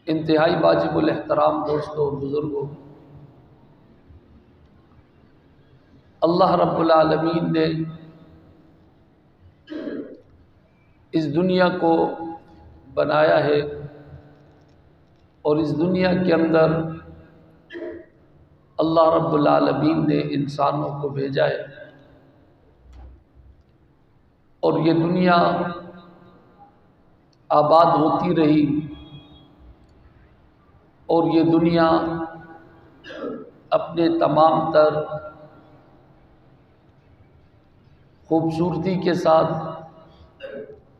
انتہائی واجب الاحترام دوستوں اور بزرگوں، اللہ رب العالمین نے اس دنیا کو بنایا ہے اور اس دنیا کے اندر اللہ رب العالمین نے انسانوں کو بھیجا ہے، اور یہ دنیا آباد ہوتی رہی اور یہ دنیا اپنے تمام تر خوبصورتی کے ساتھ،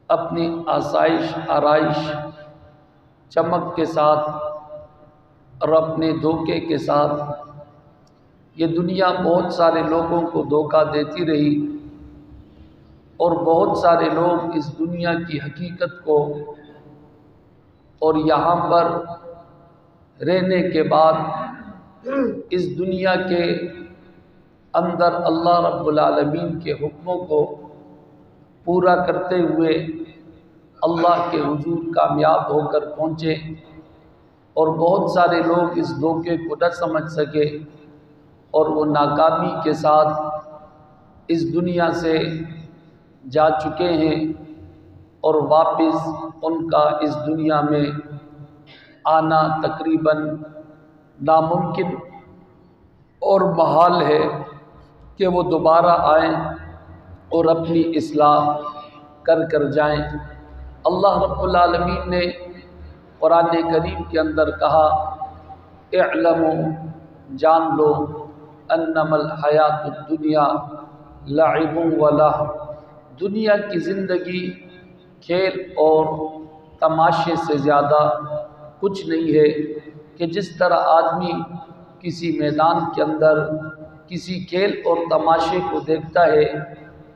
اپنی آسائش آرائش چمک کے ساتھ اور اپنے دھوکے کے ساتھ یہ دنیا بہت سارے لوگوں کو دھوکہ دیتی رہی، اور بہت سارے لوگ اس دنیا کی حقیقت کو اور یہاں پر رہنے کے بعد اس دنیا کے اندر اللہ رب العالمین کے حکموں کو پورا کرتے ہوئے اللہ کے حضور کامیاب ہو کر پہنچے، اور بہت سارے لوگ اس دھوکے کو نہ سمجھ سکے اور وہ ناکامی کے ساتھ اس دنیا سے جا چکے ہیں، اور واپس ان کا اس دنیا میں آنا تقریباً ناممکن اور محال ہے کہ وہ دوبارہ آئیں اور اپنی اصلاح کر جائیں۔ اللہ رب العالمین نے قرآن کریم کے اندر کہا، اعلموا، جان لو، انما الحیات الدنیا لعب و لہو، دنیا کی زندگی کھیل اور تماشے سے زیادہ کچھ نہیں ہے، کہ جس طرح آدمی کسی میدان کے اندر کسی کھیل اور تماشے کو دیکھتا ہے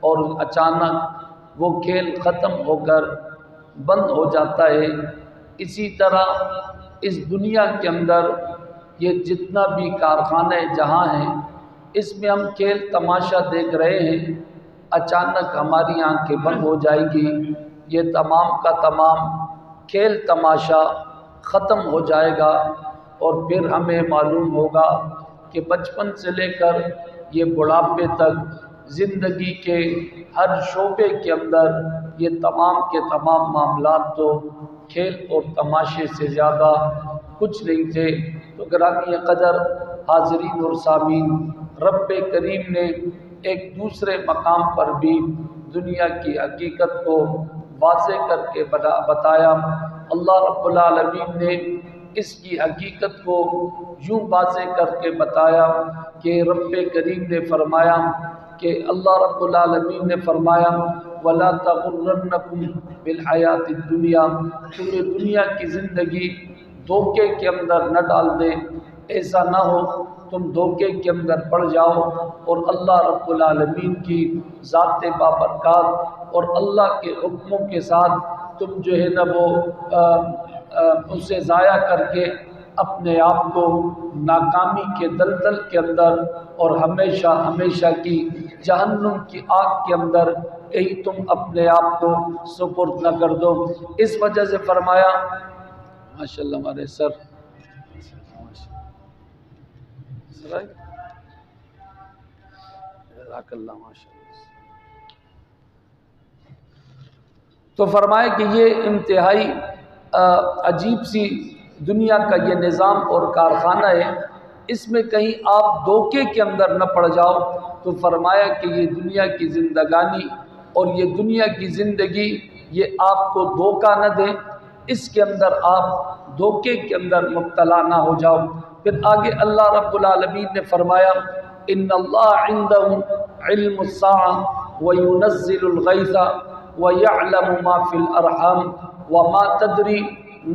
اور اچانک وہ کھیل ختم ہو کر بند ہو جاتا ہے، اسی طرح اس دنیا کے اندر یہ جتنا بھی کارخانے جہاں ہیں اس میں ہم کھیل تماشا دیکھ رہے ہیں، اچانک ہماری آنکھیں بند ہو جائے گی، یہ تمام کا تمام کھیل تماشا ختم ہو جائے گا، اور پھر ہمیں معلوم ہوگا کہ بچپن سے لے کر یہ بڑھاپے تک زندگی کے ہر شعبے کے اندر یہ تمام کے تمام معاملات تو کھیل اور تماشے سے زیادہ کچھ نہیں تھے۔ تو گرامی قدر حاضرین اور سامعین، رب کریم نے ایک دوسرے مقام پر بھی دنیا کی حقیقت کو واضح کر کے بتایا۔ اللہ رب العالمین نے اس کی حقیقت کو یوں واضح کر کے بتایا کہ رب کریم نے فرمایا کہ اللہ رب العالمین نے فرمایا وَلَا تَغُرَّنَّكُمْ بِالْحَيَاةِ الدُّنْيَا، تمہیں دنیا کی زندگی دھوکے کے اندر نہ ڈال دے، ایسا نہ ہو تم دھوکے کے اندر پڑ جاؤ اور اللہ رب العالمین کی ذات بابرکات اور اللہ کے حکموں کے ساتھ تم جو ہے نا وہ اسے ضائع کر کے اپنے آپ کو ناکامی کے دلدل کے اندر اور ہمیشہ ہمیشہ کی جہنم کی آگ کے اندر کہیں تم اپنے آپ کو سپرد نہ کر دو۔ اس وجہ سے فرمایا، ماشاءاللہ ہمارے سر جزاک اللہ، ماشاءاللہ، تو فرمایا کہ یہ انتہائی عجیب سی دنیا کا یہ نظام اور کارخانہ ہے، اس میں کہیں آپ دھوکے کے اندر نہ پڑ جاؤ۔ تو فرمایا کہ یہ دنیا کی زندگانی اور یہ دنیا کی زندگی یہ آپ کو دھوکہ نہ دے، اس کے اندر آپ دھوکے کے اندر مبتلا نہ ہو جاؤ۔ پھر آگے اللہ رب العالمین نے فرمایا ان اللہ عنده علم الساعة وينزل الغیث ويعلم ما في الارحام وما تدری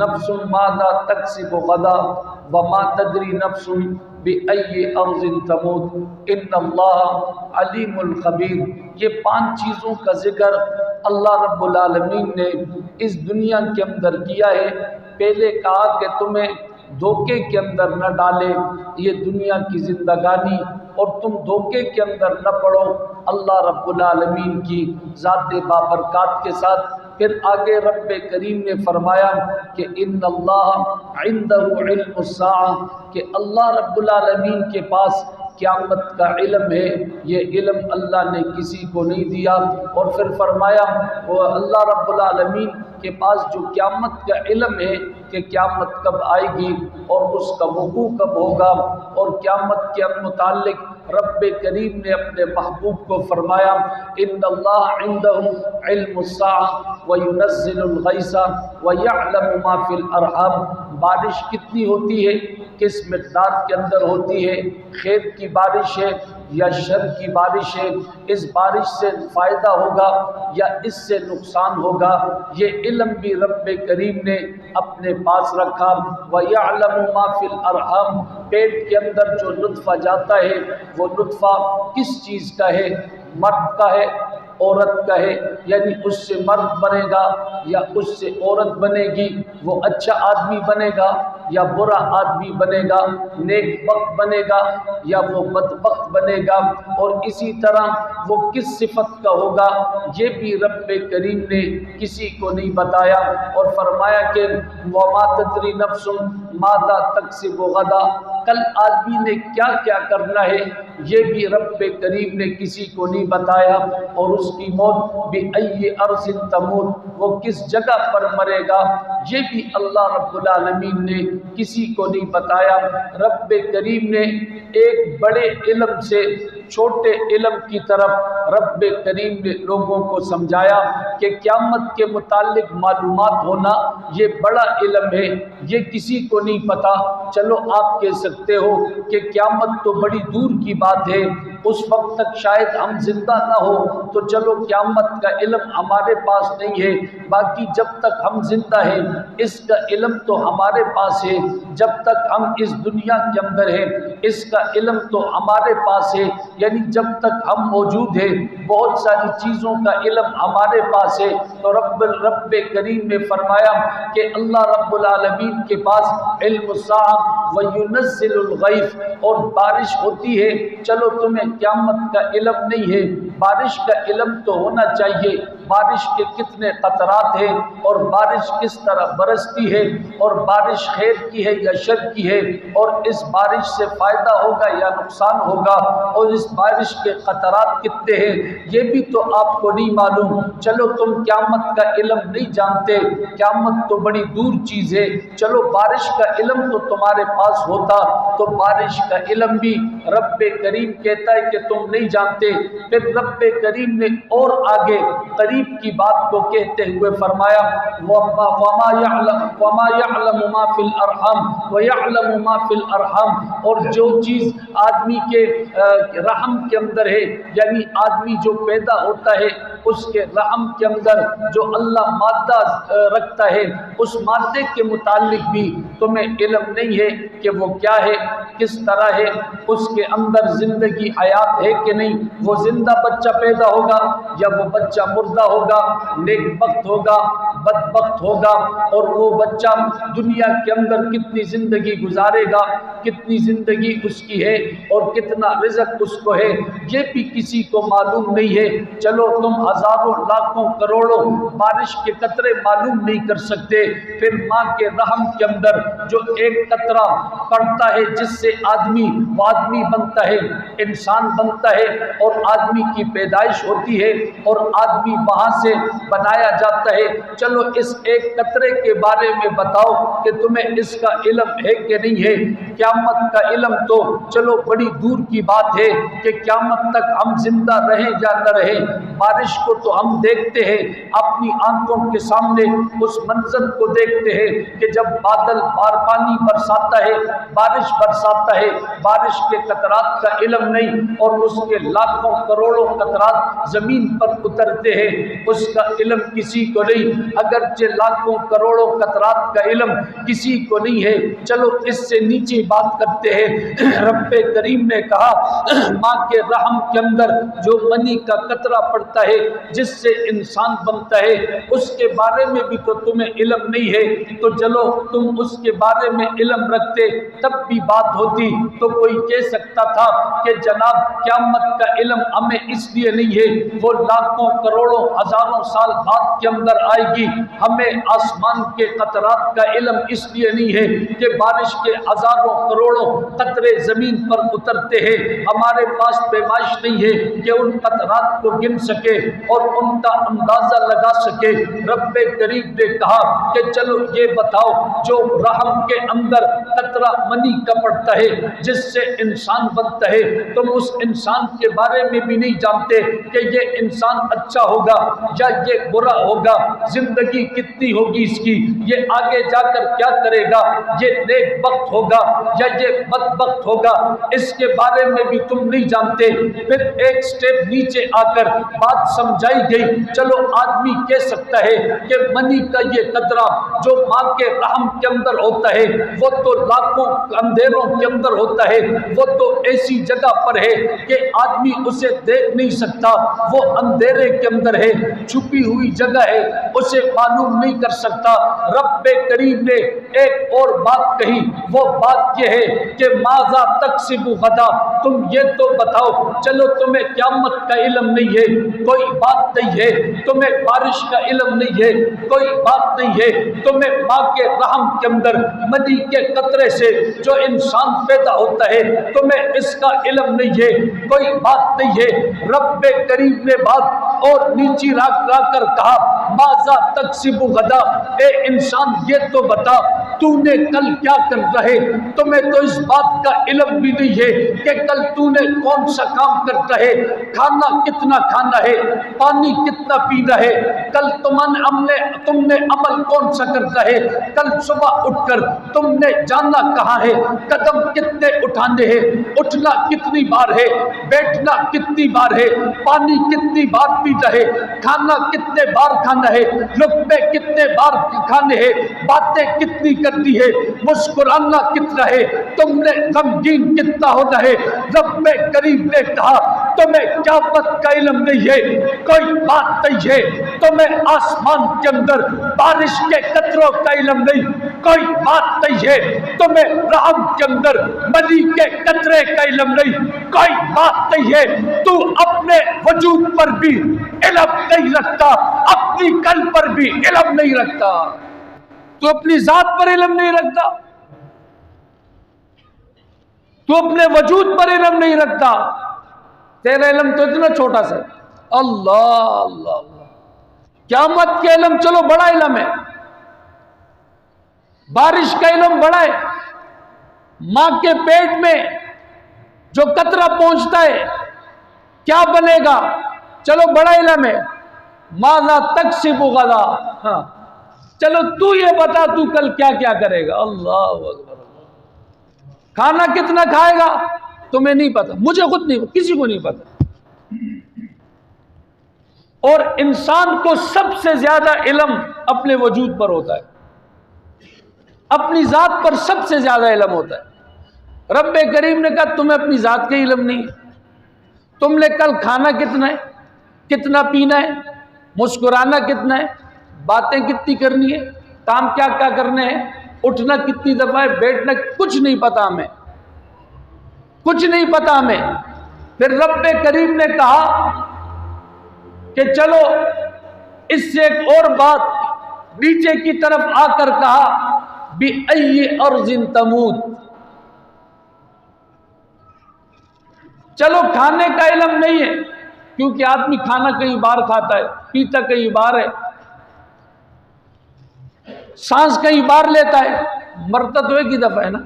نفس ماذا تکسب غدا وما تدری نفس بأي ارض تموت ان اللہ علیم الخبیر۔ یہ 5 چیزوں کا ذکر اللہ رب العالمین نے اس دنیا کے اندر کیا ہے۔ پہلے کہا کہ تمہیں دھوکے کے اندر نہ ڈالے یہ دنیا کی زندگانی اور تم دھوکے کے اندر نہ پڑو اللہ رب العالمین کی ذات بابرکات کے ساتھ۔ پھر آگے رب کریم نے فرمایا کہ ان اللہ عنده علم الساعہ، کہ اللہ رب العالمین کے پاس قیامت کا علم ہے، یہ علم اللہ نے کسی کو نہیں دیا۔ اور پھر فرمایا وہ اللہ رب العالمین کے پاس جو قیامت کا علم ہے کہ قیامت کب آئے گی اور اس کا وقوع کب ہوگا، اور قیامت کے متعلق رب کریم نے اپنے محبوب کو فرمایا ان اللہ عنده علم الساعہ وینزل الغیث ویعلم ما فی الارحام۔ بارش کتنی ہوتی ہے، کس مقدار کے اندر ہوتی ہے، خیر کی بارش ہے یا شر کی بارش ہے، اس بارش سے فائدہ ہوگا یا اس سے نقصان ہوگا، یہ علم بھی رب کریم نے اپنے پاس رکھا۔ وَيَعْلَمُ مَا فِي الْأَرْحَامِ، پیٹ کے اندر جو نطفہ جاتا ہے وہ نطفہ کس چیز کا ہے، مرد کا ہے عورت کا ہے، یعنی اس سے مرد بنے گا یا اس سے عورت بنے گی، وہ اچھا آدمی بنے گا یا برا آدمی بنے گا، نیک بخت بنے گا یا وہ بدبخت بنے گا، اور اسی طرح وہ کس صفت کا ہوگا یہ بھی رب کریم نے کسی کو نہیں بتایا۔ اور فرمایا کہ وَمَا تَدْرِي نَفْسٌ مَاذَا تَكْسِبُ غَدًا، کل آدمی نے کیا کیا کرنا ہے یہ بھی رب کریم نے کسی کو نہیں بتایا، اور اس کی موت بِأَيِّ أَرْضٍ تَمُوتُ، وہ کس جگہ پر مرے گا یہ بھی اللہ رب العالمین نے کسی کو نہیں بتایا۔ رب کریم نے ایک بڑے علم سے چھوٹے علم کی طرف رب کریم نے لوگوں کو سمجھایا کہ قیامت کے متعلق معلومات ہونا یہ بڑا علم ہے، یہ کسی کو نہیں پتا۔ چلو آپ کہہ سکتے ہو کہ قیامت تو بڑی دور کی بات ہے، اس وقت تک شاید ہم زندہ نہ ہو، تو چلو قیامت کا علم ہمارے پاس نہیں ہے، باقی جب تک ہم زندہ ہیں اس کا علم تو ہمارے پاس ہے، جب تک ہم اس دنیا کے اندر ہیں اس کا علم تو ہمارے پاس ہے، یعنی جب تک ہم موجود ہیں بہت ساری چیزوں کا علم ہمارے پاس ہے۔ تو رب کریم نے فرمایا کہ اللہ رب العالمین کے پاس علم الساعہ وینزل الغیث، اور بارش ہوتی ہے، چلو تمہیں قیامت کا علم نہیں ہے، بارش کا علم تو ہونا چاہیے، بارش کے کتنے قطرات ہیں اور بارش کس طرح برستی ہے، اور بارش خیر کی ہے یا شر کی ہے، اور اس بارش سے فائدہ ہوگا یا نقصان ہوگا، اور اس بارش کے قطرات کتنے ہیں یہ بھی تو آپ کو نہیں معلوم۔ چلو تم قیامت کا علم نہیں جانتے، قیامت تو بڑی دور چیز ہے، چلو بارش کا علم تو تمہارے پاس ہوتا، تو بارش کا علم بھی رب کریم کہتا ہے کہ تم نہیں جانتے۔ پھر رب کریم نے اور آگے قریب کی بات کو کہتے ہوئے فرمایا وَمَا يَعْلَمُ مَا فِي الْأَرْحَامِ وَيَعْلَمُ مَا فِي الْأَرْحَامِ، اور جو چیز آدمی کے رحم کے اندر ہے، یعنی آدمی جو پیدا ہوتا ہے اس کے رحم کے اندر جو اللہ مادہ رکھتا ہے اس مادے کے متعلق بھی تمہیں علم نہیں ہے کہ وہ کیا ہے، کس طرح ہے، اس کے اندر زندگی حیات ہے کہ نہیں، وہ زندہ بچہ پیدا ہوگا یا وہ بچہ مردہ ہوگا، نیک بخت ہوگا بدبخت ہوگا، اور وہ بچہ دنیا کے اندر کتنی زندگی گزارے گا، کتنی زندگی اس کی ہے اور کتنا رزق اس کو ہے یہ بھی کسی کو معلوم نہیں ہے۔ چلو تم ہزاروں لاکھوں کروڑوں بارش کے قطرے معلوم نہیں کر سکتے، پھر ماں کے رحم کے اندر جو ایک قطرہ پڑتا ہے جس سے آدمی بنتا ہے، انسان بنتا ہے اور آدمی کی پیدائش ہوتی ہے اور آدمی وہاں سے بنایا جاتا ہے، چلو اس ایک قطرے کے بارے میں بتاؤ کہ تمہیں اس کا علم ہے کہ نہیں ہے۔ قیامت کا علم تو چلو بڑی دور کی بات ہے کہ قیامت تک ہم زندہ رہیں یا نہ رہیں، بارش کو تو ہم دیکھتے ہیں اپنی آنکھوں کے سامنے، اس منظر کو دیکھتے ہیں کہ جب بادل پانی برساتا ہے، بارش برساتا ہے، بارش کے قطرات کا علم نہیں اور اس کے لاکھوں کروڑوں قطرات زمین پر اترتے ہیں، اس کا علم کسی کو نہیں، اگرچہ لاکھوں کروڑوں قطرات کا علم کسی کو نہیں ہے۔ چلو اس سے نیچے بات کرتے ہیں، رب کریم نے کہا ماں کے رحم کے اندر جو منی کا قطرہ پڑتا ہے جس سے انسان بنتا ہے، اس کے بارے میں بھی تو تمہیں علم نہیں ہے، تو چلو تم اس کے بارے میں علم رکھتے تب بھی بات ہوتی۔ تو کوئی کہہ سکتا تھا کہ جناب قیامت کا علم ہمیں اس لیے نہیں ہے، وہ لاکھوں کروڑوں ہزاروں سال بعد کے اندر آئے گی۔ ہمیں آسمان کے قطرات کا علم اس لیے نہیں ہے کہ بارش کے ہزاروں کروڑوں قطرے زمین پر اترتے ہیں، ہمارے پاس پیمائش نہیں ہے کہ ان قطرات کو گن سکے اور ان کا اندازہ لگا سکے۔ رب کریم نے کہا کہ چلو یہ بتاؤ، جو رحم کے اندر قطرہ منی کا پڑتا ہے جس سے انسان بنتا ہے، تم اس انسان کے بارے میں بھی نہیں جانتے کہ یہ انسان اچھا ہوگا یا یہ برا ہوگا، زندگی کتنی ہوگی اس کی، یہ آگے جا کر کیا کرے گا، یہ نیک بخت ہوگا یا یہ بدبخت ہوگا، اس کے بارے میں بھی تم نہیں جانتے۔ پھر ایک سٹیپ نیچے آ کر بات سمجھائی گئی، چلو آدمی کہہ سکتا ہے کہ منی کا یہ قطرہ جو ماں کے رحم کے اندر ہوتا ہے وہ تو لاکھوں اندھیروں کے اندر ہوتا ہے، وہ تو ایسی جگہ پر ہے کہ آدمی اسے دیکھ نہیں سکتا، وہ اندھیرے کے اندر ہے، چھپی ہوئی جگہ ہے، اسے معلوم نہیں کر سکتا۔ رب کریم نے ایک اور بات کہی، وہ بات یہ ہے کہ ماذا تکسب غدا، تم یہ تو بتاؤ، چلو تمہیں قیامت کا علم نہیں ہے، کوئی بات نہیں ہے، تمہیں بارش کا علم نہیں ہے، کوئی بات نہیں ہے، تمہیں ماں کے رحم کے اندر منی کے قطرے سے جو انسان پیدا ہوتا ہے تمہیں اس کا علم نہیں ہے، کوئی بات نہیں ہے۔ رب کریم نے بات اور نیچی رکھ کر کہا ماذا تکسب غدا، اے انسان یہ تو بتا تو نے کل کیا کر رہے، تمہیں تو اس بات کا علم بھی نہیں ہے کہ کل تو نے کون سا کام کرتا ہے، کھانا کتنا کھانا ہے، پانی کتنا پینا ہے، کل تم نے عمل کون سا کرتا ہے، کل صبح اٹھ کر تم نے جانا کہاں ہے، قدم کتنے اٹھانے ہیں، اٹھنا کتنی بار ہے، بیٹھنا کتنی بار ہے، پانی کتنی بار پینا ہے، کھانا کتنے بار کھانا ہے، لقمے کتنے بار کھانے ہیں، باتیں کتنی کرنی ہے، مسکرانا کتنا ہے، تم نے غمگین کتنا ہونا ہے۔ رب کریم نے کہا تمہیں قیامت کا علم نہیں ہے، کوئی بات نہیں ہے، تمہیں آسمان کے اندر بارش کے قطروں کا علم نہیں، کوئی بات نہیں ہے، تمہیں رحم کے اندر منی کے قطرے کا علم نہیں، کوئی بات نہیں ہے، تو اپنے وجود پر بھی علم نہیں رکھتا، اپنی قلب پر بھی علم نہیں رکھتا، تو اپنی ذات پر علم نہیں رکھتا، تو اپنے وجود پر علم نہیں رکھتا، تیرا علم تو اتنا چھوٹا سا، اللہ اللہ اللہ۔ قیامت کا علم چلو بڑا علم ہے، بارش کا علم بڑا ہے، ماں کے پیٹ میں جو قطرہ پہنچتا ہے کیا بنے گا چلو بڑا علم ہے، ماذا تکسب غدا، ہاں چلو تو یہ بتا تو کل کیا کیا کرے گا، اللہ اکبر، کھانا کتنا کھائے گا تمہیں نہیں پتا، مجھے خود نہیں، کسی کو نہیں پتا۔ اور انسان کو سب سے زیادہ علم اپنے وجود پر ہوتا ہے، اپنی ذات پر سب سے زیادہ علم ہوتا ہے۔ رب کریم نے کہا تمہیں اپنی ذات کا علم نہیں، تم نے کل کھانا کتنا ہے، کتنا پینا ہے، مسکرانا کتنا ہے، باتیں کتنی کرنی ہے، کام کیا کیا کرنے ہیں، اٹھنا کتنی دفعہ ہے، بیٹھنا، کچھ نہیں پتا ہمیں، کچھ نہیں پتا ہمیں۔ پھر رب کریم نے کہا کہ چلو اس سے ایک اور بات نیچے کی طرف آ کر کہا بِأَيِّ أَرْضٍ تَمُوتُ، چلو کھانے کا علم نہیں ہے کیونکہ آدمی کھانا کئی بار کھاتا ہے، پیتا کئی بار ہے، سانس کئی بار لیتا ہے، مرتا تو ایک ہی دفعہ ہے نا،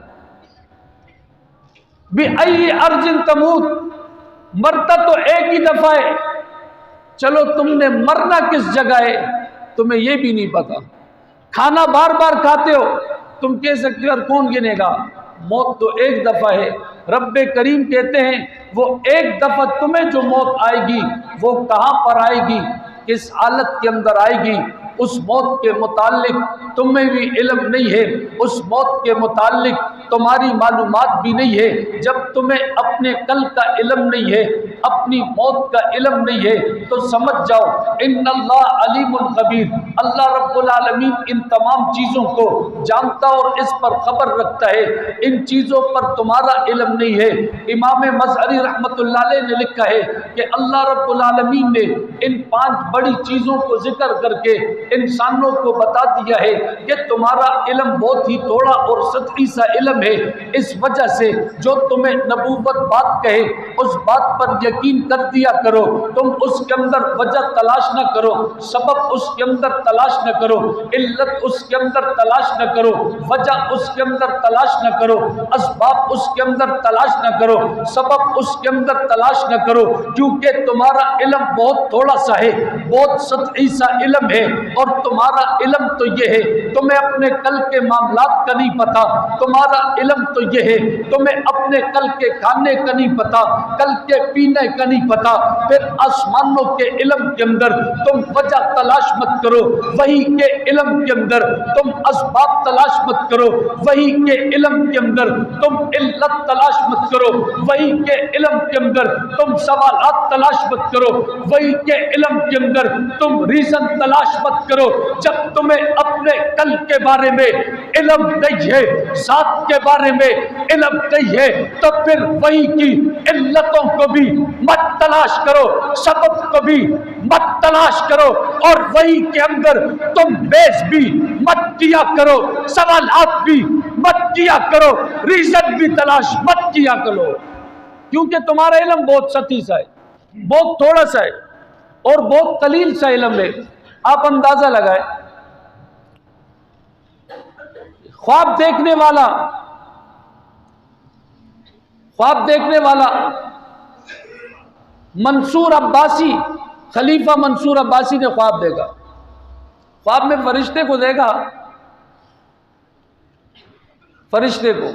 بِأَيِّ أَرْضٍ تَمُوتُ، مرتا تو ایک ہی دفعہ ہے، چلو تم نے مرنا کس جگہ ہے تمہیں یہ بھی نہیں پتا، کھانا بار بار کھاتے ہو، تم کہہ سکتے ہو کون گنے گا، موت تو ایک دفعہ ہے۔ رب کریم کہتے ہیں وہ ایک دفعہ تمہیں جو موت آئے گی وہ کہاں پر آئے گی، کس حالت کے اندر آئے گی، اس موت کے متعلق تمہیں بھی علم نہیں ہے، اس موت کے متعلق تمہاری معلومات بھی نہیں ہے۔ جب تمہیں اپنے کل کا علم نہیں ہے، اپنی موت کا علم نہیں ہے، تو سمجھ جاؤ ان اللہ علیم خبیر، اللہ رب العالمین ان تمام چیزوں کو جانتا اور اس پر خبر رکھتا ہے۔ ان چیزوں پر تمہارا علم نہیں ہے۔ امام مظہری رحمت اللہ علیہ نے لکھا ہے کہ اللہ رب العالمین نے ان 5 بڑی چیزوں کو ذکر کر کے انسانوں کو بتا دیا ہے کہ تمہارا علم بہت ہی تھوڑا اور سطحی سا علم ہے، اس وجہ سے جو تمہیں نبوت بات کہے اس بات پر یقین کر دیا کرو، تم اس کے اندر وجہ تلاش نہ کرو، سبب اس کے اندر تلاش نہ کرو، علت اس کے اندر تلاش نہ کرو، وجہ اس کے اندر تلاش نہ کرو، اسباب اس کے اندر تلاش نہ کرو، سبب اس کے اندر تلاش نہ کرو، کیونکہ تمہارا علم بہت تھوڑا سا ہے، بہت سطحی سا علم ہے۔ اور تمہارا علم تو یہ ہے تمہیں اپنے کل کے معاملات کا نہیں پتا، تمہارا علم تو یہ ہے تمہیں اپنے کل کے کھانے کا نہیں پتا، کل کے پینے کا نہیں پتا۔ پھر آسمانوں کے علم کے اندر تم وجہ تلاش مت کرو، وہی کے علم کے اندر تم اسباب تلاش مت کرو، وہی کے علم کے اندر تم علت تلاش مت کرو، وہی کے علم کے اندر تم سوالات تلاش مت کرو، وہی کے علم کے اندر تم ریزن تلاش مت کرو۔ جب تمہیں اپنے کل کے بارے میں علم نہیں ہے، ذات کے بارے میں علم نہیں ہے، تو پھر وہی کی علتوں کو بھی مت تلاش کرو، سبب کو بھی مت تلاش کرو، اور وہی کے اندر تم بیس بھی مت کیا کرو، سوالات بھی مت کیا کرو، ریزن بھی تلاش مت کیا کرو، کیونکہ تمہارا علم بہت سطحی سا ہے، بہت تھوڑا سا ہے اور بہت قلیل سا علم ہے۔ آپ اندازہ لگائیں، خواب دیکھنے والا منصور عباسی، خلیفہ منصور عباسی نے خواب دیکھا، خواب میں فرشتے کو دیکھا، فرشتے کو،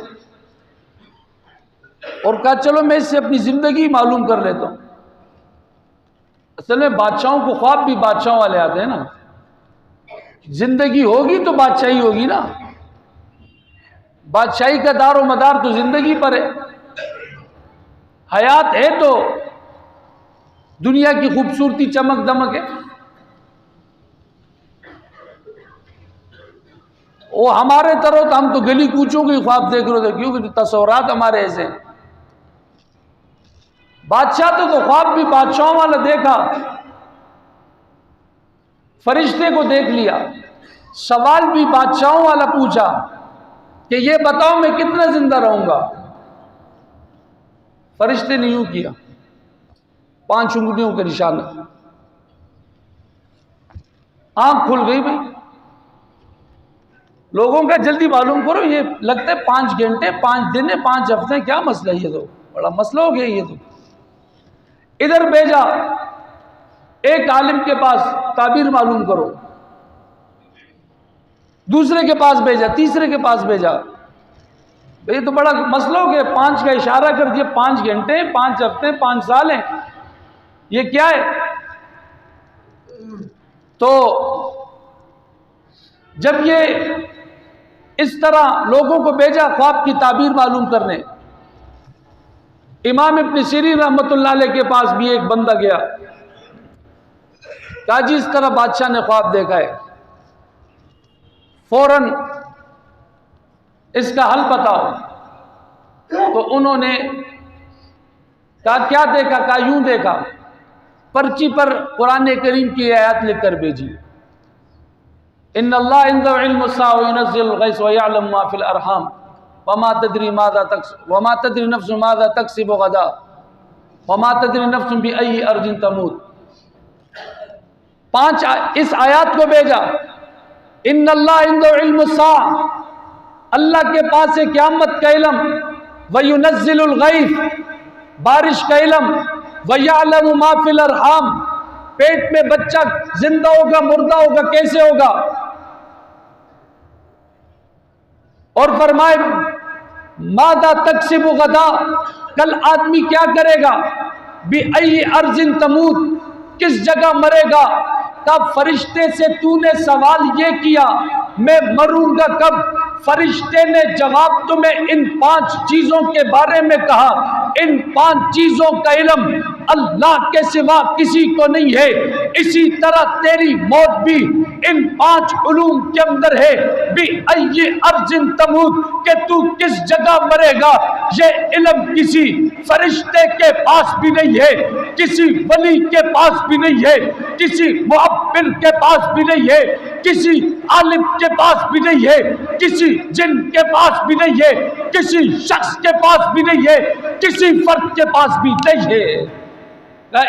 اور کہا چلو میں اس سے اپنی زندگی معلوم کر لیتا ہوں۔ اصل میں بادشاہوں کو خواب بھی بادشاہوں والے آتے ہیں نا، زندگی ہوگی تو بادشاہی ہوگی نا، بادشاہی کا دار و مدار تو زندگی پر ہے، حیات ہے تو دنیا کی خوبصورتی چمک دمک ہے۔ وہ ہمارے طرح تو ہم تو گلی کوچوں کے خواب دیکھ رہے تھے، کیونکہ تصورات ہمارے ایسے ہیں۔ بادشاہ تو خواب بھی بادشاہوں والا دیکھا، فرشتے کو دیکھ لیا، سوال بھی بادشاہوں والا پوچھا کہ یہ بتاؤ میں کتنا زندہ رہوں گا۔ فرشتے نے یوں کیا، 5 انگلیوں کے نشانہ، آنکھ کھل گئی بھائی۔ لوگوں کا جلدی معلوم کرو، یہ لگتا ہے 5 گھنٹے 5 دن 5 ہفتے، کیا مسئلہ ہے؟ یہ تو بڑا مسئلہ ہو گیا۔ یہ تو ادھر بھیجا، ایک عالم کے پاس تعبیر معلوم کرو، دوسرے کے پاس بھیجا، تیسرے کے پاس بھیجا، یہ تو بڑا مسئلہ ہو گیا۔ 5 کا اشارہ کر دیا، 5 گھنٹے 5 ہفتے 5 سال ہیں، یہ کیا ہے؟ تو جب یہ اس طرح لوگوں کو بھیجا خواب کی تعبیر معلوم کرنے، امام ابن سیرین رحمت اللہ علیہ کے پاس بھی ایک بندہ گیا، کہا جی اس طرح بادشاہ نے خواب دیکھا ہے، فوراً اس کا حل بتاؤ۔ تو انہوں نے کہا کیا دیکھا؟ کہا یوں دیکھا، پرچی پر قرآن کریم کی آیات لکھ کر بھیجی، ان اللہ عنده علم الساعة وينزل الغيث ويعلم ما في الارحام وما تدري نفس ماذا تكسب غدا وما تدري نفس بأي ارض تموت۔ 5 اس آیات کو بھیجا، ان اللہ عنده علم الساعة، اللہ کے پاس ہے قیامت کا علم، وینزل الغیث، بارش کا علم، ویعلم ما فی الارحام، پیٹ میں بچہ زندہ ہوگا مردہ ہوگا کیسے ہوگا، اور فرمائے ماذا تکسب غدا، کل آدمی کیا کرے گا، بأی ارض تموت، کس جگہ مرے گا، کب فرشتے سے تو نے سوال یہ کیا میں مروں گا کب؟ فرشتے نے جواب تمہیں ان 5 چیزوں کے بارے میں کہا، ان 5 چیزوں کا علم اللہ کے سوا کسی کو نہیں ہے۔ اسی طرح تیری موت بھی ان 5 علوم کے اندر ہے۔ بِأَيِّ أَرْضٍ تَمُوتُ کہ تو کس جگہ مرے گا، یہ علم کسی فرشتے کے پاس بھی نہیں ہے، کسی ولی کے پاس بھی نہیں ہے، کسی معبر کے پاس بھی نہیں ہے، کسی عالم کے پاس بھی نہیں ہے، کسی جن کے پاس بھی نہیں ہے، کسی شخص کے پاس بھی نہیں ہے، کسی فرد کے پاس بھی نہیں ہے۔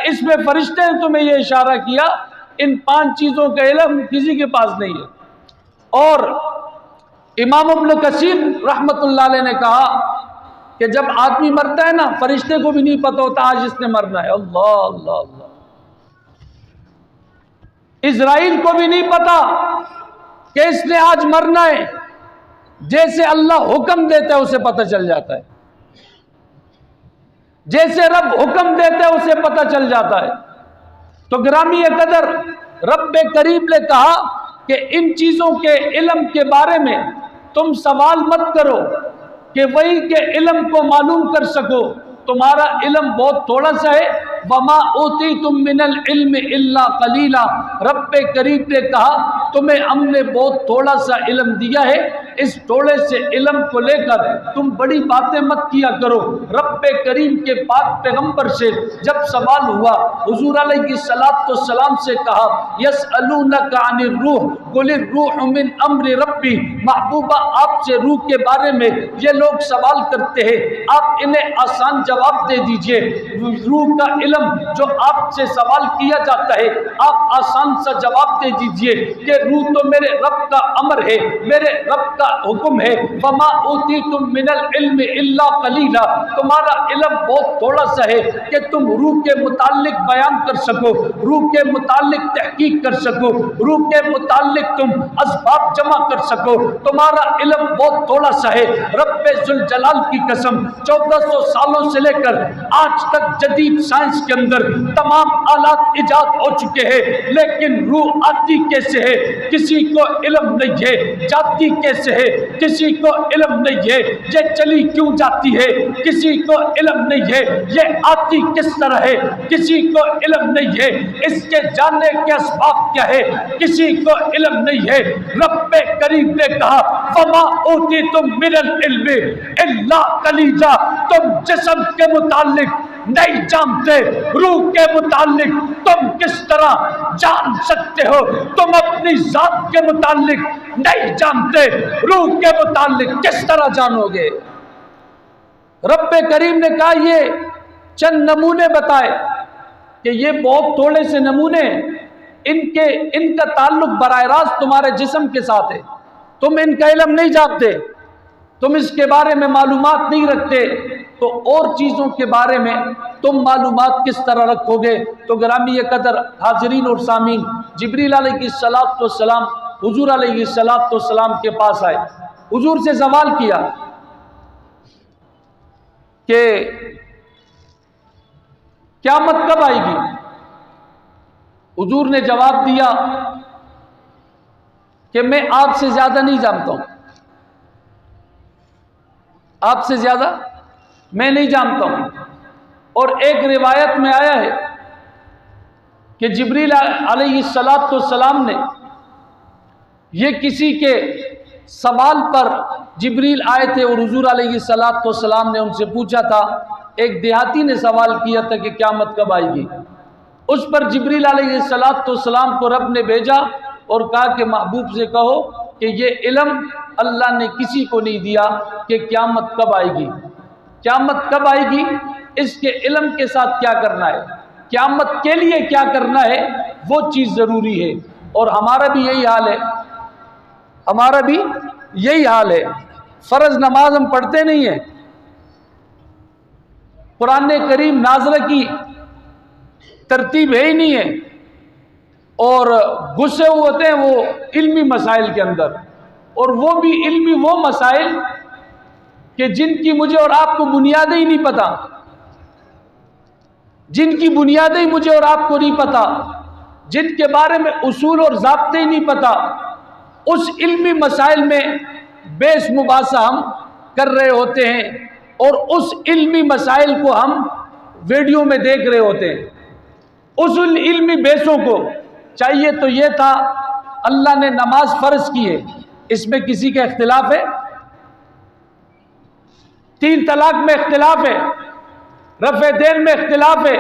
اس میں فرشتے نے تمہیں یہ اشارہ کیا ان 5 چیزوں کا علم کسی کے پاس نہیں ہے۔ اور امام ابن کثیر رحمت اللہ علیہ نے کہا کہ جب آدمی مرتا ہے نا فرشتے کو بھی نہیں پتہ ہوتا آج اس نے مرنا ہے۔ اللہ اللہ اللہ، اسرائیل کو بھی نہیں پتا کہ اس نے آج مرنا ہے، جیسے اللہ حکم دیتا ہے اسے پتہ چل جاتا ہے، جیسے رب حکم دیتا ہے اسے پتہ چل جاتا ہے۔ تو گرامی قدر رب کریم نے کہا کہ ان چیزوں کے علم کے بارے میں تم سوال مت کرو کہ وہی کے علم کو معلوم کر سکو، تمہارا علم بہت تھوڑا سا ہے۔ وَمَا أُوتِيتُم مِّنَ الْعِلْمِ إِلَّا قَلِيلًا، رب کریم نے کہا تمہیں ہم نے بہت تھوڑا سا علم دیا ہے، اس تھوڑے سے علم کو لے کر تم بڑی باتیں مت کیا کرو۔ رب کریم کے پاک پیغمبر سے جب سوال ہوا حضور علیہ السلام سے کہا یسألونک عن الروح قل الروح من امر ربی، محبوبہ آپ سے روح کے بارے میں یہ لوگ سوال کرتے ہیں، آپ انہیں آسان جواب دے دیجئے۔ روح کا علم جو آپ سے سوال کیا جاتا ہے آپ آسان سا جواب دے دیجئے کہ روح تو میرے رب کا امر ہے، میرے رب کا حکم ہے۔ وما اوتیتم من العلم الا قلیلا، تمہارا علم بہت تھوڑا سا ہے کہ تم روح کے متعلق بیان کر سکو، روح کے متعلق تحقیق کر سکو، روح کے متعلق تم اسباب جمع کر سکو، تمہارا علم بہت تھوڑا سا ہے۔ رب ذوالجلال کی قسم 1400 سالوں سے لے کر آج تک جدید سائنس کے اندر تمام آلات ایجاد ہو چکے ہیں، لیکن روح آتی کیسے ہے کسی کو علم نہیں ہے، جاتی کیسے ہے کسی کو علم نہیں ہے، یہ چلی کیوں جاتی ہے کسی کو علم نہیں ہے، یہ آتی کس طرح ہے کسی کو علم نہیں ہے، اس کے جاننے کے اسباب کیا ہے کسی کو علم نہیں ہے۔ رب کریم نے کہا فما اوتیتم من العلم الا قلیلا، تم جسم کے متعلق نہیں جانتے، روح کے متعلق تم کس طرح جان سکتے ہو؟ تم اپنی ذات کے متعلق نہیں جانتے، روح کے متعلق کس طرح جانو گے؟ رب کریم نے کہا یہ چند نمونے بتائے کہ یہ بہت تھوڑے سے نمونے، ان کا تعلق براہ راست تمہارے جسم کے ساتھ ہے، تم ان کا علم نہیں جانتے، تم اس کے بارے میں معلومات نہیں رکھتے، تو اور چیزوں کے بارے میں تم معلومات کس طرح رکھو گے؟ تو گرامی قدر حاضرین اور سامعین، جبریل علیہ السلام حضور علیہ السلام کے پاس آئے، حضور سے سوال کیا کہ قیامت کب آئے گی؟ حضور نے جواب دیا کہ میں آپ سے زیادہ نہیں جانتا ہوں، آپ سے زیادہ میں نہیں جانتا ہوں۔ اور ایک روایت میں آیا ہے کہ جبریل علیہ السلام نے یہ کسی کے سوال پر جبریل آئے تھے اور حضور علیہ السلام نے ان سے پوچھا تھا، ایک دیہاتی نے سوال کیا تھا کہ قیامت کب آئے گی، اس پر جبریل علیہ السلام کو رب نے بھیجا اور کہا کہ محبوب سے کہو کہ یہ علم اللہ نے کسی کو نہیں دیا کہ قیامت کب آئے گی، قیامت کب آئے گی اس کے علم کے ساتھ کیا کرنا ہے، قیامت کے لیے کیا کرنا ہے وہ چیز ضروری ہے۔ اور ہمارا بھی یہی حال ہے، ہمارا بھی یہی حال ہے، فرض نماز ہم پڑھتے نہیں ہیں، قرآن کریم نازلہ کی ترتیب ہے ہی نہیں ہے، اور غصے ہوتے ہیں وہ علمی مسائل کے اندر، اور وہ بھی علمی وہ مسائل کہ جن کی مجھے اور آپ کو بنیادیں ہی نہیں پتہ، جن کی بنیادیں مجھے اور آپ کو نہیں پتہ، جن کے بارے میں اصول اور ضابطے ہی نہیں پتہ، اس علمی مسائل میں بیس مباحثہ ہم کر رہے ہوتے ہیں اور اس علمی مسائل کو ہم ویڈیو میں دیکھ رہے ہوتے ہیں۔ اس علمی بیسوں کو چاہیے تو یہ تھا، اللہ نے نماز فرض کی ہے، اس میں کسی کا اختلاف ہے؟ 3 طلاق میں اختلاف ہے، رفع دین میں اختلاف ہے،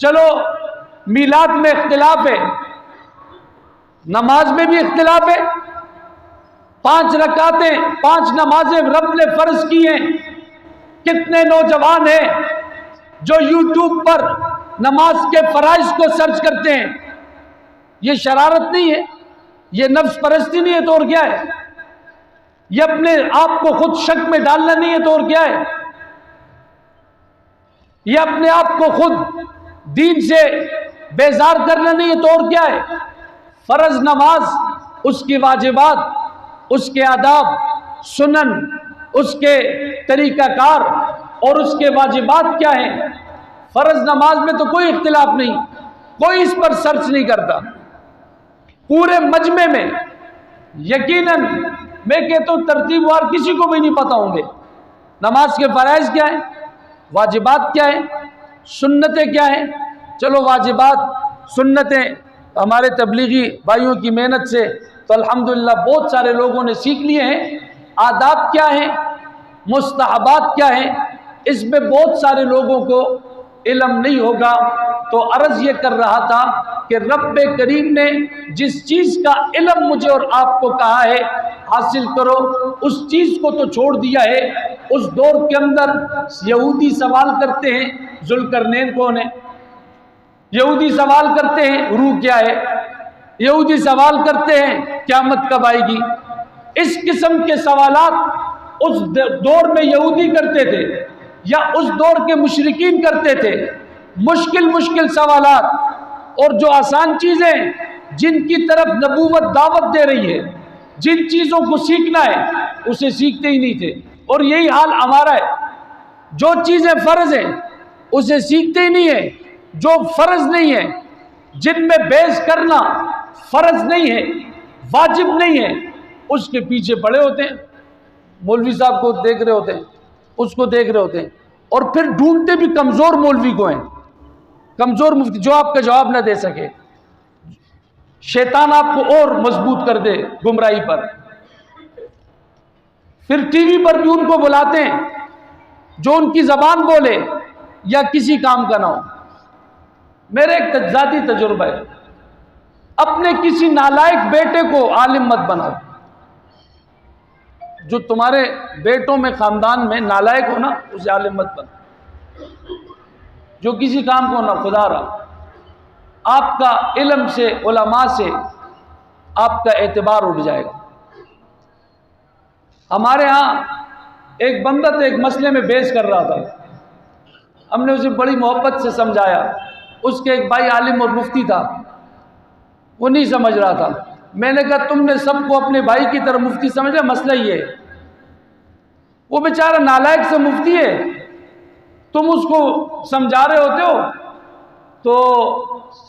چلو میلاد میں اختلاف ہے، نماز میں بھی اختلاف ہے۔ 5 رکعتیں 5 نمازیں رب نے فرض کی ہیں۔ کتنے نوجوان ہیں جو یوٹیوب پر نماز کے فرائض کو سرچ کرتے ہیں؟ یہ شرارت نہیں ہے، یہ نفس پرستی نہیں ہے تو اور کیا ہے؟ یہ اپنے آپ کو خود شک میں ڈالنا نہیں ہے تو اور کیا ہے؟ یہ اپنے آپ کو خود دین سے بیزار کرنا نہیں ہے تو اور کیا ہے؟ فرض نماز، اس کی واجبات، اس کے آداب، سنن، اس کے طریقہ کار اور اس کے واجبات کیا ہیں؟ فرض نماز میں تو کوئی اختلاف نہیں، کوئی اس پر سرچ نہیں کرتا۔ پورے مجمع میں یقیناً میں کہتا ہوں ترتیب وار کسی کو بھی نہیں پتہ ہوں گے نماز کے فرائض کیا ہیں، واجبات کیا ہیں، سنتیں کیا ہیں۔ چلو واجبات سنتیں ہمارے تبلیغی بھائیوں کی محنت سے تو الحمدللہ بہت سارے لوگوں نے سیکھ لیے ہیں۔ آداب کیا ہیں، مستحبات کیا ہیں، اس میں بہت سارے لوگوں کو علم نہیں ہوگا۔ تو عرض یہ کر رہا تھا کہ رب کریم نے جس چیز کا علم مجھے اور آپ کو کہا ہے حاصل کرو، اس چیز کو تو چھوڑ دیا ہے۔ اس دور کے اندر یہودی سوال کرتے ہیں ذوالقرنین کون ہے، یہودی سوال کرتے ہیں روح کیا ہے، یہودی سوال کرتے ہیں قیامت کب آئے گی۔ اس قسم کے سوالات اس دور میں یہودی کرتے تھے یا اس دور کے مشرکین کرتے تھے۔ مشکل سوالات، اور جو آسان چیزیں جن کی طرف نبوت دعوت دے رہی ہے، جن چیزوں کو سیکھنا ہے اسے سیکھتے ہی نہیں تھے۔ اور یہی حال ہمارا ہے، جو چیزیں فرض ہیں اسے سیکھتے ہی نہیں ہیں، جو فرض نہیں ہے، جن میں بحث کرنا فرض نہیں ہے، واجب نہیں ہے، اس کے پیچھے پڑے ہوتے ہیں۔ مولوی صاحب کو دیکھ رہے ہوتے ہیں، اس کو دیکھ رہے ہوتے ہیں، اور پھر ڈھونڈتے بھی کمزور مولوی کو ہیں، کمزور مفتی جو آپ کا جواب نہ دے سکے۔ شیطان آپ کو اور مضبوط کر دے گمراہی پر۔ پھر ٹی وی پر بھی ان کو بلاتے ہیں جو ان کی زبان بولے یا کسی کام کا نہ ہو۔ میرے ایک ذاتی تجربہ ہے، اپنے کسی نالائق بیٹے کو عالم مت بناؤ۔ جو تمہارے بیٹوں میں خاندان میں نالائق ہو نا اسے عالم مت بناؤ، جو کسی کام کو نہ خدا رہا۔ آپ کا علم سے، علماء سے آپ کا اعتبار اٹھ جائے گا۔ ہمارے ہاں ایک بندہ تو ایک مسئلے میں بحث کر رہا تھا، ہم نے اسے بڑی محبت سے سمجھایا۔ اس کے ایک بھائی عالم اور مفتی تھا، وہ نہیں سمجھ رہا تھا۔ میں نے کہا تم نے سب کو اپنے بھائی کی طرح مفتی سمجھا، مسئلہ یہ ہے۔ وہ بیچارہ نالائق سے مفتی ہے، تم اس کو سمجھا رہے ہوتے ہو، تو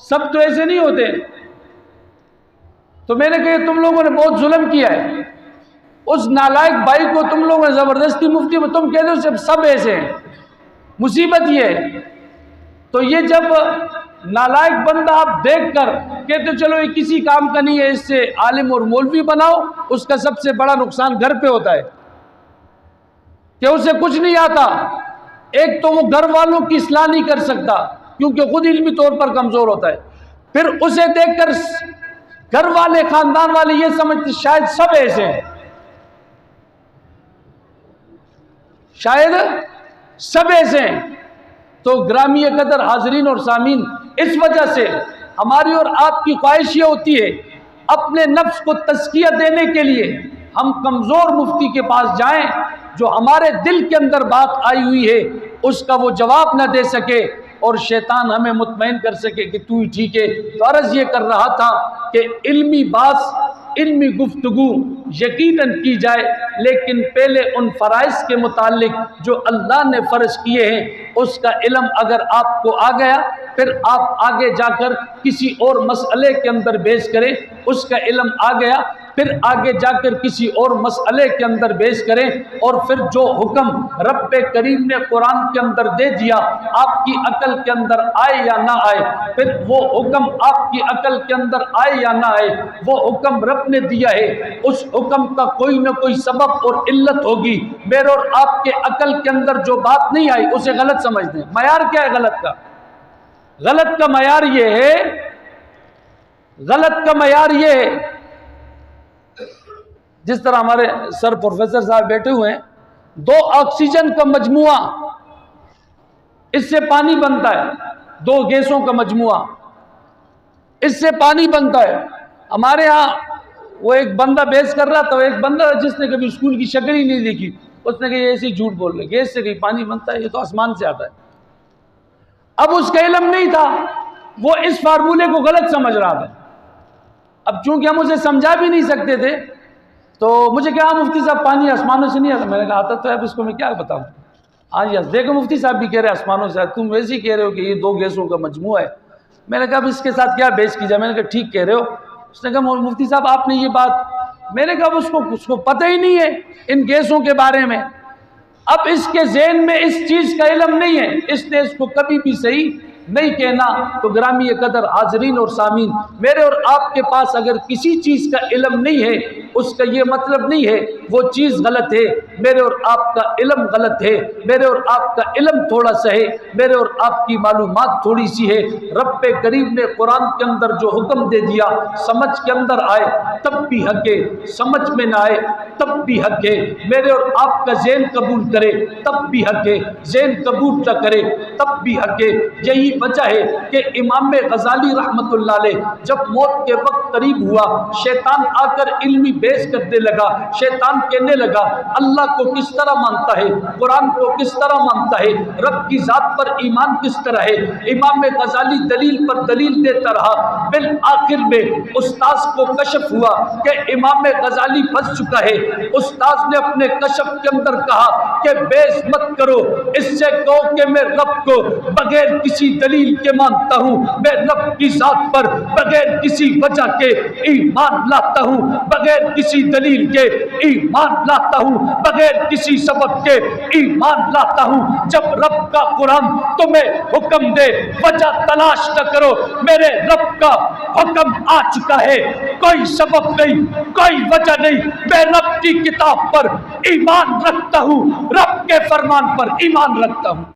سب تو ایسے نہیں ہوتے۔ تو میں نے کہا تم لوگوں نے بہت ظلم کیا ہے، اس نالائق بھائی کو تم لوگوں نے زبردستی مفتی میں تم کہتے ہو سب ایسے ہیں۔ مصیبت یہ ہے، تو یہ جب نالائق بندہ آپ دیکھ کر کہتے چلو یہ کسی کام کا نہیں ہے، اس سے عالم اور مولوی بناؤ، اس کا سب سے بڑا نقصان گھر پہ ہوتا ہے کہ اسے کچھ نہیں آتا۔ ایک تو وہ گھر والوں کی اصلاح نہیں کر سکتا کیونکہ خود علمی طور پر کمزور ہوتا ہے، پھر اسے دیکھ کر گھر والے، خاندان والے یہ سمجھتے شاید سب ایسے ہیں، شاید سب ایسے ہیں۔ تو گرامی قدر حاضرین اور سامعین، اس وجہ سے ہماری اور آپ کی خواہش یہ ہوتی ہے اپنے نفس کو تزکیہ دینے کے لیے ہم کمزور مفتی کے پاس جائیں جو ہمارے دل کے اندر بات آئی ہوئی ہے اس کا وہ جواب نہ دے سکے اور شیطان ہمیں مطمئن کر سکے کہ تو ہی ٹھیک ہے۔ تو عرض یہ کر رہا تھا کہ علمی بات، علمی گفتگو یقیناً کی جائے، لیکن پہلے ان فرائض کے متعلق جو اللہ نے فرض کیے ہیں اس کا علم اگر آپ کو آ گیا پھر آپ آگے جا کر کسی اور مسئلے کے اندر بحث کریں، اس کا علم آ گیا، پھر آگے جا کر کسی اور مسئلے کے اندر بحث کریں، اور پھر جو حکم رب کریم نے قرآن کے اندر دے دیا آپ کی عقل کے اندر آئے یا نہ آئے، پھر وہ حکم آپ کی عقل کے اندر آئے یا نہ آئے، وہ حکم رب نے دیا ہے، اس حکم کا کوئی نہ کوئی سبب اور علت ہوگی، میرے اور آپ کے عقل کے اندر جو بات نہیں آئی اسے غلط سمجھ دیں۔ معیار کیا ہے غلط کا؟ غلط کا معیار یہ ہے، غلط کا معیار یہ ہے، جس طرح ہمارے سر پروفیسر صاحب بیٹھے ہوئے ہیں، 2 آکسیجن کا مجموعہ، اس سے پانی بنتا ہے، 2 گیسوں کا مجموعہ، اس سے پانی بنتا ہے۔ ہمارے ہاں وہ ایک بندہ بحث کر رہا تھا، ایک بندہ جس نے کبھی اسکول کی شکل ہی نہیں دیکھی، اس نے کہا یہ ایسے ہی جھوٹ بول رہے، گیس سے کہیں پانی بنتا ہے، یہ تو آسمان سے آتا ہے۔ اب اس کا علم نہیں تھا، وہ اس فارمولے کو غلط سمجھ رہا تھا۔ اب چونکہ ہم اسے سمجھا بھی نہیں سکتے تھے، تو مجھے کہا مفتی صاحب پانی آسمانوں سے نہیں آتا، میں نے کہا آتا تو ہے، اب اس کو میں کیا بتاؤں۔ ہاں جی دیکھو مفتی صاحب بھی کہہ رہے آسمانوں سے، تم ویسے ہی کہہ رہے ہو کہ یہ 2 گیسوں کا مجموعہ ہے۔ میں نے کہا اب اس کے ساتھ کیا بحث کی جائے، میں نے کہا ٹھیک کہہ رہے ہو۔ اس نے کہا مفتی صاحب آپ نے یہ بات، میں نے کہا اس کو پتہ ہی نہیں ہے ان گیسوں کے بارے میں، اب اس کے ذہن میں اس چیز کا علم نہیں ہے، اس نے اس کو کبھی بھی صحیح نہیں کہنا۔ تو گرامی قدر حاضرین اور سامعین، میرے اور آپ کے پاس اگر کسی چیز کا علم نہیں ہے، اس کا یہ مطلب نہیں ہے وہ چیز غلط ہے۔ میرے اور آپ کا علم غلط ہے، میرے اور آپ کا علم تھوڑا سا ہے، میرے اور آپ کی معلومات تھوڑی سی ہے۔ رب کریم نے قرآن کے اندر جو حکم دے دیا، سمجھ کے اندر آئے تب بھی حق ہے، سمجھ میں نہ آئے تب بھی حق ہے۔ میرے اور آپ کا ذہن قبول کرے تب بھی حق ہے، ذہن قبول نہ کرے تب بھی حق ہے۔ یہی وجہ ہے کہ امام غزالی رحمت اللہ علیہ جب موت کے وقت قریب ہوا، شیطان آ کر علمی بحث کرنے لگا، شیطان کہنے لگا اللہ کو کس طرح مانتا ہے، قرآن کو کس طرح مانتا ہے، رب کی ذات پر ایمان کس طرح ہے۔ امام غزالی دلیل پر دلیل دیتا رہا، بالآخر میں استاذ کو کشف ہوا کہ امام غزالی پھنس چکا ہے۔ استاذ نے اپنے کشف کے اندر کہا کہ بحث مت کرو، اس سے کہو کہ میں رب کو بغیر کسی دلیل کے مانتا ہوں، میں رب کی ذات پر بغیر کسی وجہ کے ایمان لاتا ہوں، بغیر کسی دلیل کے ایمان لاتا ہوں، بغیر کسی سبب کے ایمان لاتا ہوں۔ جب رب کا قرآن تمہیں حکم دے وجہ تلاش نہ کرو، میرے رب کا حکم آ چکا ہے، کوئی سبب نہیں، کوئی وجہ نہیں، میں رب کی کتاب پر ایمان رکھتا ہوں، رب کے فرمان پر ایمان رکھتا ہوں۔